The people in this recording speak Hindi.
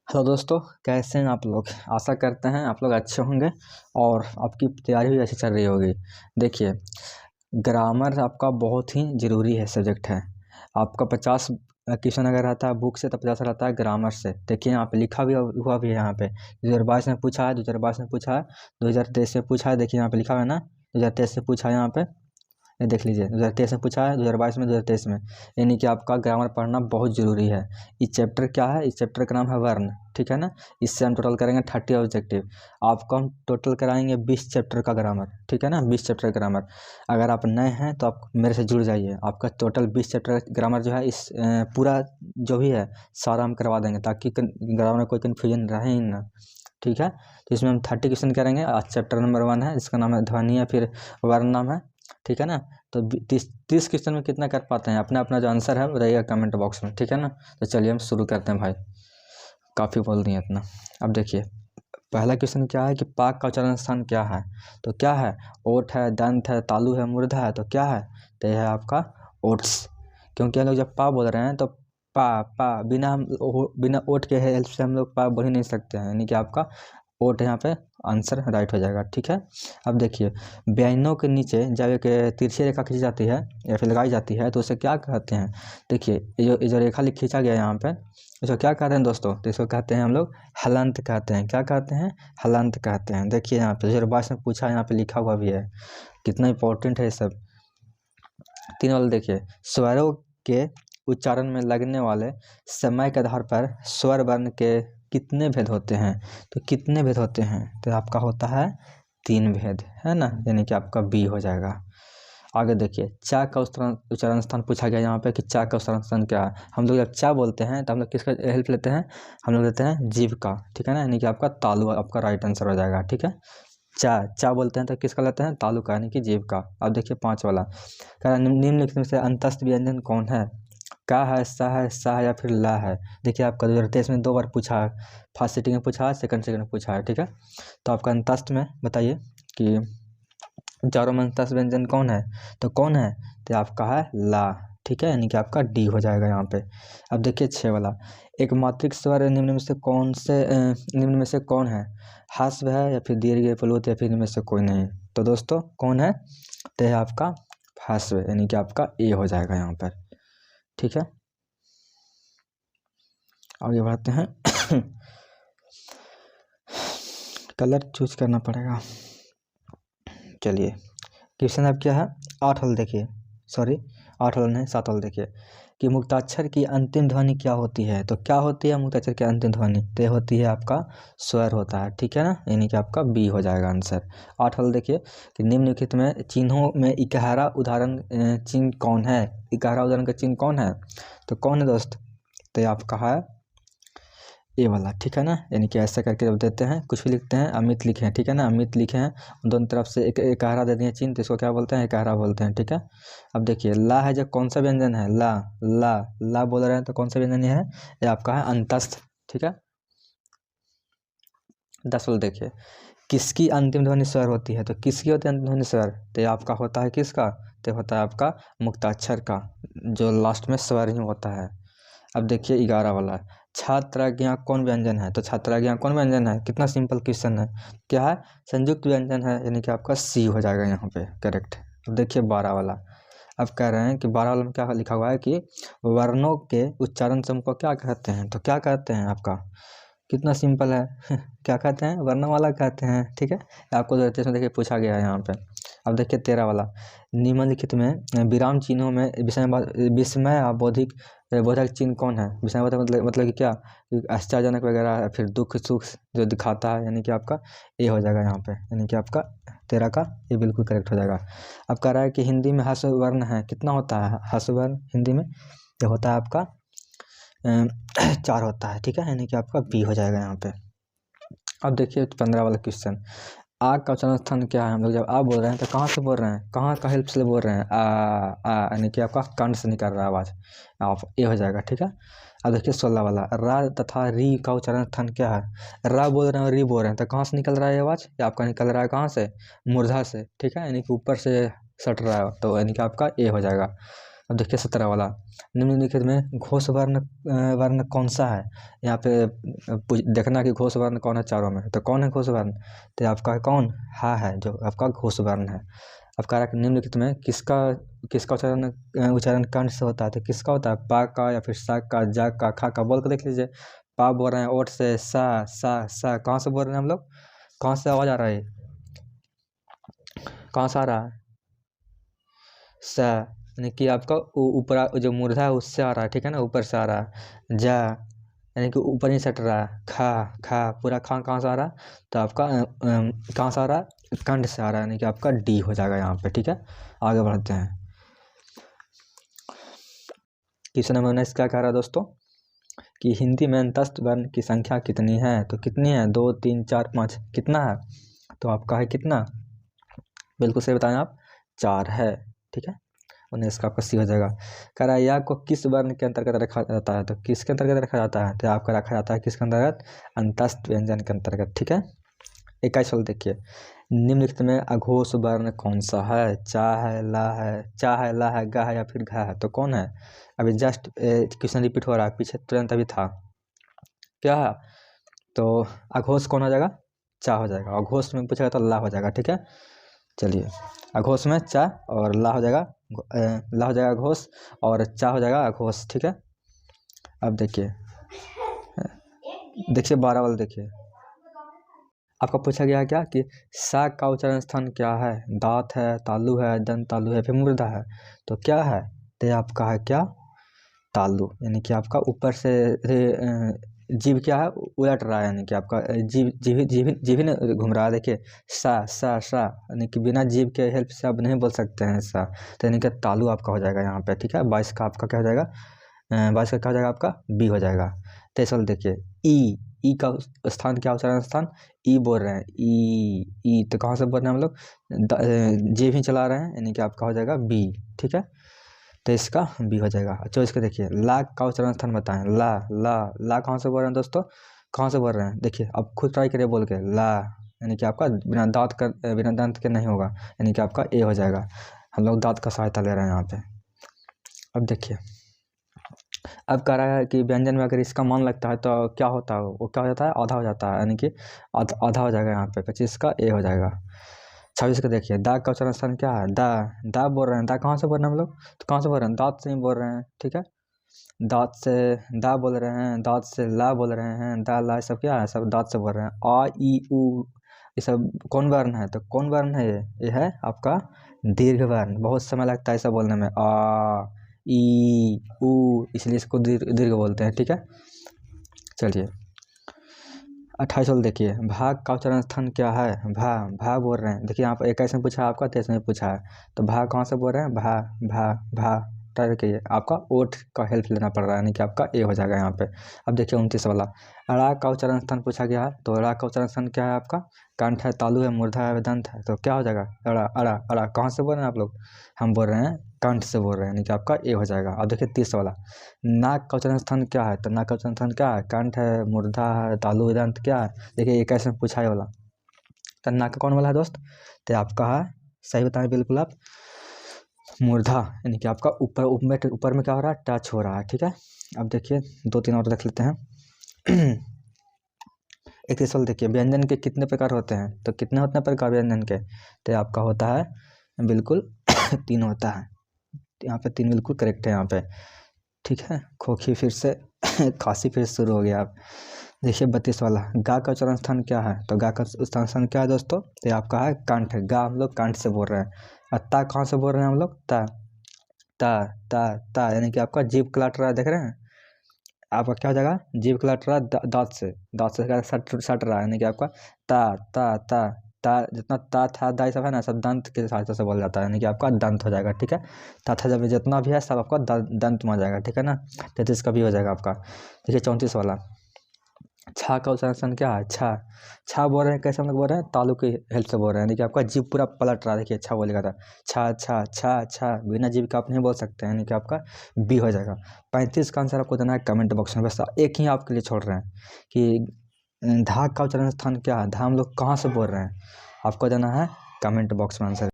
हेलो दोस्तों, कैसे हैं आप लोग। आशा करते हैं आप लोग अच्छे होंगे और आपकी तैयारी भी अच्छी चल रही होगी। देखिए, ग्रामर आपका बहुत ही ज़रूरी है, सब्जेक्ट है। आपका 50 क्वेश्चन अगर रहता है बुक से तो 50 रहता है ग्रामर से। देखिए यहाँ पे लिखा भी हुआ भी है, यहाँ पे 2022 में पूछा है, 2022 में पूछा है, 2023 में पूछा है। देखिए यहाँ पे लिखा हुआ है ना, 2023 से पूछा है यहाँ पे, ये देख लीजिए 2023 में पूछा है, 2022 में, 2023 में। यानी कि आपका ग्रामर पढ़ना बहुत ज़रूरी है। इस चैप्टर क्या है, इस चैप्टर का नाम है वर्ण, ठीक है ना। इससे हम टोटल करेंगे 30 ऑब्जेक्टिव। आपको हम टोटल कराएंगे 20 चैप्टर का ग्रामर, ठीक है ना, 20 चैप्टर का ग्रामर। अगर आप नए हैं तो आप मेरे से जुड़ जाइए। आपका टोटल 20 चैप्टर ग्रामर जो है, इस पूरा जो भी है सारा हम करवा देंगे, ताकि ग्रामर में कोई कन्फ्यूजन रहे ही ना, ठीक है। तो इसमें हम 30 क्वेश्चन करेंगे। आज चैप्टर नंबर 1 है, जिसका नाम है ध्वनि या फिर वर्ण नाम है, ठीक है ना। तो 30 क्वेश्चन में कितना कर पाते हैं, अपना अपना जो आंसर है बताइएगा कमेंट बॉक्स में, ठीक है ना। तो चलिए हम शुरू करते हैं भाई, काफ़ी बोल दिए इतना। अब देखिए पहला क्वेश्चन क्या है कि पाक का उच्चारण स्थान क्या है। तो क्या है, ओठ है, दंत है, तालु है, मूर्धा है। तो क्या है, तो यह है आपका ओट्स। क्योंकि हम लोग जब पा बोल रहे हैं तो पा पा बिना ओठ के हेल्प से हम लोग पा बोल ही नहीं सकते हैं। यानी कि आपका ओट यहाँ पे आंसर राइट हो जाएगा, ठीक है। अब देखिए, व्यंजनों के नीचे जब एक तिरछी रेखा खींची जाती है या फिर लगाई जाती है तो उसे क्या कहते हैं। देखिए ये जो रेखा खींचा गया यहाँ पे, इसको क्या कहते हैं दोस्तों, तो इसको कहते हैं हम लोग हलंत कहते हैं। क्या कहते हैं, हलंत कहते हैं। देखिए यहाँ पे 2022 में पूछा, यहाँ पे लिखा हुआ भी है, कितना इंपॉर्टेंट है ये सब। 3 वाला देखिए, स्वरों के उच्चारण में लगने वाले समय के आधार पर स्वर वर्ण के कितने भेद होते हैं। तो कितने भेद होते हैं, तो आपका होता है 3 भेद, है ना। यानी कि आपका बी हो जाएगा। आगे देखिए, चा का उच्चारण स्थान पूछा गया यहाँ पे कि चा का उच्चारण स्थान क्या है। हम लोग जब चा बोलते हैं तो हम लोग किसका हेल्प लेते हैं, हम लोग लेते हैं जीभ का, ठीक है ना। यानी कि आपका तालु आपका राइट आंसर हो जाएगा, ठीक है। चा बोलते हैं तो किसका लेते हैं, तालु का, यानी कि जीभ का। अब देखिए 5 वाला कह रहा है, निम्नलिखित में से अंतस्थ व्यंजन कौन है। का है, सा है या फिर ला है। देखिए आपका 2023 में 2 बार पूछा है, फर्स्ट सिटिंग में पूछा है, सेकंड में पूछा है, ठीक है। तो आपका अंतस्थ में बताइए कि चारों में अंतस्थ व्यंजन कौन है, तो कौन है, तो आपका है ला, ठीक है। यानी कि आपका डी हो जाएगा यहाँ पे। अब देखिए 6 वाला, एक मात्रिक स्वर निम्न में से कौन है, ह्रस्व है या फिर दीर्घ, प्लुत या फिर इनमें से कोई नहीं। तो दोस्तों कौन है, तो है आपका ह्रस्व, यानी कि आपका ए हो जाएगा यहाँ पर, ठीक है। आगे बढ़ते हैं कलर चूज करना पड़ेगा। चलिए क्वेश्चन अब क्या है, 8 वाला देखिए, सॉरी 8 वाला नहीं, 7 वाला देखिए कि मुक्ताक्षर की अंतिम ध्वनि क्या होती है। तो क्या होती है मुक्ताक्षर की अंतिम ध्वनि, तो होती है आपका स्वर होता है, ठीक है ना। यानी कि आपका बी हो जाएगा आंसर। 8 वाला देखिए कि निम्नलिखित में चिन्हों में इकहारा उदाहरण चिन्ह कौन है। इकहारा उदाहरण का चिन्ह कौन है, तो कौन है दोस्त, तो आपका है ए वाला, ठीक है ना। यानी कि ऐसा करके जब देते हैं, कुछ भी लिखते हैं, अमित लिखे हैं, ठीक है ना, अमित लिखे हैं, दोनों तरफ से एक इकहारा दे दिए चिन्ह, तो इसको क्या बोलते हैं, इकहारा बोलते हैं, ठीक है। अब देखिए ला है, जब कौन सा व्यंजन है, ला ला ला बोल रहे हैं, तो कौन सा व्यंजन ये है, ये आपका है अंतस्थ, ठीक है। 10 वाला देखिए, किसकी अंतिम ध्वनि स्वर होती है। तो किसकी होती है अंतिम ध्वनि स्वर, तो आपका होता है किसका, तो होता है आपका मुक्ताक्षर का, जो लास्ट में स्वर ही होता है। अब देखिए 11 वाला, छात्राज्ञा कौन व्यंजन है। तो छात्राज्ञा कौन व्यंजन है, कितना सिंपल क्वेश्चन है, क्या है, संयुक्त व्यंजन है, यानी कि आपका सी हो जाएगा यहाँ पे करेक्ट। अब देखिए 12 वाला, अब कह रहे हैं कि 12 वाला में क्या लिखा हुआ है कि वर्णों के उच्चारण समूह को क्या कहते हैं। तो क्या कहते हैं आपका, कितना सिंपल है क्या कहते हैं, वर्णमाला कहते हैं, ठीक है। आपको इसमें देखिए पूछा गया है यहाँ पे। अब देखिए 13 वाला, निम्नलिखित में विराम चिन्हों में विस्मय और बोधक चिन्ह कौन है। विस्मय मतलब कि क्या, आश्चर्यजनक वगैरह या फिर दुख सुख जो दिखाता है, यानी कि आपका ए हो जाएगा यहाँ पे। यानी कि आपका 13 का ये बिल्कुल करेक्ट हो जाएगा। अब कह रहा है कि हिंदी में ह्रस्व वर्ण है, कितना होता है ह्रस्व वर्ण हिंदी में, ये होता है आपका 4 होता है, ठीक है। यानी कि आपका बी हो जाएगा यहाँ पे। अब देखिए 15 वाला क्वेश्चन, आ का उच्चारण स्थान क्या है। हम लोग जब आ बोल रहे हैं तो कहाँ से बोल रहे हैं, कहाँ का हेल्प से बोल रहे हैं, आ यानी कि आपका कंठ से निकल रहा है आवाज़, आप ये हो जाएगा, ठीक है। अब देखिए 16 वाला, रा तथा री का उच्चारण स्थान क्या है। रा बोल रहे हैं और री बोल रहे हैं, तो कहाँ से निकल रहा है आवाज़, ये आपका निकल रहा है कहाँ से, मूर्धा से, ठीक है। यानी कि ऊपर से सट रहा है, तो यानी कि आपका ए हो जाएगा। अब देखिए 17 वाला, निम्नलिखित में घोष वर्ण वर्ण कौन सा है। यहाँ पे देखना कि घोष वर्ण कौन है चारों में, तो कौन है घोष वर्ण, तो आपका कौन हा है जो आपका घोष वर्ण है। अब कह रहा है निम्नलिखित में किसका किसका उच्चारण कंठ से होता है, तो किसका होता है, पा का या फिर सा का, जा का, खा का। बोल कर देख लीजिए, पा बोल रहे हैं ओठ से, सा कहाँ से बोल रहे हैं हम लोग, कहाँ से आवाज आ रहा है, कहाँ से आ रहा है, सा, यानी कि आपका ऊपर जो मूर्धा है उससे आ रहा है, ठीक है ना, ऊपर से आ रहा है। जा यानी कि ऊपर ही सट रहा है। खा पूरा खा कहाँ से आ रहा है, तो आपका कहाँ से आ रहा है, कंठ से आ रहा है, यानी कि आपका डी हो जाएगा यहाँ पे, ठीक है। आगे बढ़ते हैं। क्वेश्चन नंबर 19 क्या कह रहा है दोस्तों, कि हिंदी में अंतस्थ वर्ण की संख्या कितनी है, तो कितनी है, 2 3 4 5, कितना है, तो आपका है कितना, बिल्कुल सही बताएं आप, 4 है, ठीक है। 19 का आपका सी हो जाएगा। कह रहा है या को किस वर्ण के अंतर्गत रखा जाता है, तो किसके अंतर्गत रखा जाता है, तो आपका रखा जाता है किसके अंतर्गत, अंतस्थ व्यंजन के अंतर्गत, ठीक है। 21 देखिए, निम्नलिखित में अघोष वर्ण कौन सा है, चा है, ला है, चा है, ला है, गा है या फिर घा है, तो कौन है। अभी जस्ट क्वेश्चन रिपीट हो रहा है, पीछे तुरंत अभी था क्या है, तो अघोष कौन हो जाएगा, चा हो जाएगा, अघोष में पूछेगा तो ला हो जाएगा, ठीक है। चलिए, अघोष में चा और ला हो जाएगा, ला हो जाएगा घोष और चा हो जाएगा अघोष, ठीक है। अब देखिए 12 वाला देखिए, आपका पूछा गया है क्या कि सा का उच्चारण स्थान क्या है, दांत है, तालु है, दंत तालु है, फिर मूर्धा है, तो क्या है, तो आपका है क्या, तालु, यानी कि आपका ऊपर से जीभ क्या है, उलट रहा है, यानी कि आपका जीभ जीभ जीभ जीभ ही नहीं घूम रहा है। देखिए सा यानी कि बिना जीभ के हेल्प से आप नहीं बोल सकते हैं सा, तो यानी कि तालु आपका हो जाएगा यहाँ पे, ठीक है। 22 का आपका क्या हो जाएगा, 22 का क्या हो जाएगा आपका, बी हो जाएगा। 23 देखिए, ई का स्थान क्या, उच्चारण स्थान ई बोल रहे हैं, ई तो कहाँ से बोल रहे हैं हम लोग, जीभ ही चला रहे हैं, यानी कि आपका हो जाएगा बी, ठीक है। तो इसका बी हो जाएगा। 24 का देखिए, ला का उच्चारण स्थान बताएं, ला कहाँ से बोल रहे हैं दोस्तों, कहाँ से बोल रहे हैं, देखिए अब खुद ट्राई करिए बोल के, ला यानी कि आपका बिना दांत के नहीं होगा, यानी कि आपका ए हो जाएगा। हम लोग दांत का सहायता ले रहे हैं यहाँ पे। अब देखिए, अब कह रहा है कि व्यंजन में अगर इसका मान लगता है तो क्या होता है, वो क्या हो जाता है, आधा हो जाता है, यानी कि आधा हो जाएगा यहाँ पे। 25 का ए हो जाएगा। 26 का देखिए, दा का उच्चारण स्थान क्या है, दा बोल रहे हैं, दा कहाँ से बोल रहे हैं हम लोग, तो कहाँ से बोल रहे हैं, दांत से ही बोल रहे हैं, ठीक है। दांत से दा बोल रहे हैं, दांत से ला बोल रहे हैं, दा ला सब क्या है, सब दांत से बोल रहे हैं। आ ई उ ये सब कौन वर्ण है, तो कौन वर्ण है, ये है आपका दीर्घ वर्ण। बहुत समय लगता है ऐसा बोलने में, आ ई उ, इसलिए इसको दीर्घ बोलते हैं, ठीक है। चलिए 28 वाला देखिए, भाग का उच्चारण स्थान क्या है, भा बोल रहे हैं। देखिए यहाँ पर 21 में पूछा आपका, 23 में पूछा है, तो भा कहाँ से बोल रहे हैं, भा ट्राई करिए, आपका ओठ का हेल्प लेना पड़ रहा है, यानी कि आपका ए हो जाएगा यहाँ पे। अब देखिए 29 वाला, अड़ा का उच्चारण स्थान पूछा गया है, तो अड़ा का उच्चारण स्थान क्या है आपका, कंठ है, तालु है, मूर्धा है, दंत है, तो क्या हो जाएगा, अड़ा कहाँ से बोल रहे हैं आप लोग, हम बोल रहे हैं कंठ से बोल रहे हैं, यानी कि आपका ए हो जाएगा। अब देखिए 30 वाला, नाक का उच्चारण स्थान क्या है, तो नाक का उच्चारण स्थान क्या है, कंठ है, मूर्धा है, तालु दंत क्या है। देखिए ये कैसे पूछा है वाला, तो नाक का कौन वाला है दोस्त, तो आपका है, सही बताएं बिल्कुल आप, मूर्धा, यानी कि आपका ऊपर में क्या हो रहा है, टच हो रहा है, ठीक है। अब देखिए 2-3 और देख लेते हैं। 31 वाला देखिए, व्यंजन के कितने प्रकार होते हैं, तो कितने होते हैं प्रकार व्यंजन के, तो आपका होता है बिल्कुल 3 होता है, यहाँ पे 3 बिल्कुल करेक्ट है यहाँ पे, ठीक है। खोखी फिर से खांसी फिर शुरू हो गया। आप देखिए 32 वाला, गा का उच्चारण स्थान क्या है, तो गा का उच्चारण स्थान क्या है दोस्तों, तो आपका है कंठ, गा हम लोग कंठ से बोल रहे हैं। और ता कहाँ से बोल रहे हैं हम लोग, ता ता ता ता यानी कि आपका जीभ कलाट रहा है, देख रहे हैं आपका क्या हो जाएगा, जीभ कलाट रहा है, दांत से सट रहा है, यानी कि आपका ता ता ता ता, जितना ता था दाई सब है ना, सब दंत के सहायता से बोल जाता है, यानी कि आपका दंत हो जाएगा, ठीक है। ता था जब जितना भी है सब आपका दंत में आ जाएगा, ठीक है ना। 33 का भी हो जाएगा आपका। देखिए 34 वाला, छा का उच्चारण क्या है, छा बोल रहे हैं, कैसे हम लोग बोल रहे हैं, तालु की हेल्प से बोल रहे हैं, यानी कि आपका जीभ पूरा पलट रहा है। देखिए छा बोलेगा था, छा बिना जीभ का आप नहीं बोल सकते हैं, यानी कि आपका बी हो जाएगा। 35 का आंसर आपको देना है कमेंट बॉक्स में, बस एक ही आपके लिए छोड़ रहे हैं कि धा का उच्चारण स्थान क्या है, धा हम लोग कहाँ से बोल रहे हैं, आपको देना है कमेंट बॉक्स में आंसर।